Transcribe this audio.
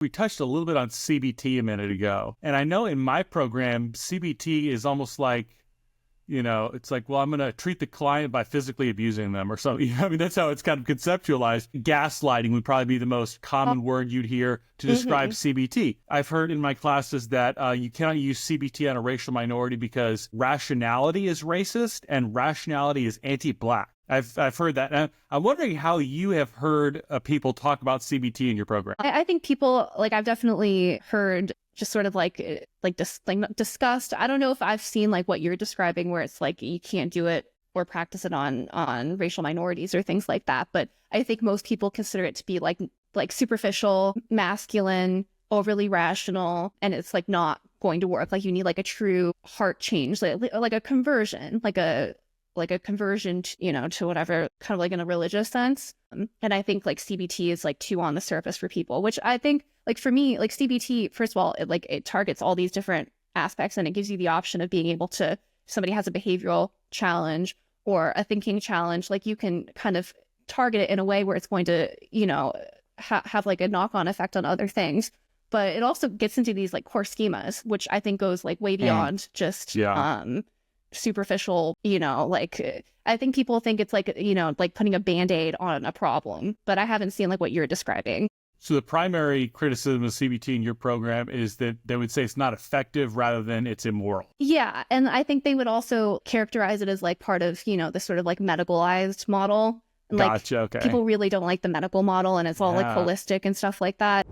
We touched a little bit on CBT a minute ago. And I know in my program, CBT is almost like, it's like, well, I'm going to treat the client by physically abusing them or something. I mean, that's how it's kind of conceptualized. Gaslighting would probably be the most common word you'd hear to describe CBT. I've heard in my classes that you cannot use CBT on a racial minority because rationality is racist and rationality is anti-Black. I've heard that. And I'm wondering how you have heard people talk about CBT in your program. I think people, I've definitely heard just sort of discussed. I don't know if I've seen what you're describing where it's like you can't do it or practice it on racial minorities or things like that. But I think most people consider it to be like superficial, masculine, overly rational, and it's not going to work. You need a true heart change, like a conversion, like a conversion to, to whatever, kind of in a religious sense. And I think CBT is too on the surface for people, which I think for me, CBT, first of all, it targets all these different aspects and it gives you the option of being able to, if somebody has a behavioral challenge or a thinking challenge, you can kind of target it in a way where it's going to, have a knock-on effect on other things. But it also gets into these core schemas, which I think goes way beyond just superficial, I think people think it's putting a Band-Aid on a problem, but I haven't seen what you're describing. So the primary criticism of CBT in your program is that they would say it's not effective rather than it's immoral. Yeah. And I think they would also characterize it as part of, the sort of medicalized model. Gotcha. Okay. People really don't like the medical model and it's all holistic and stuff like that.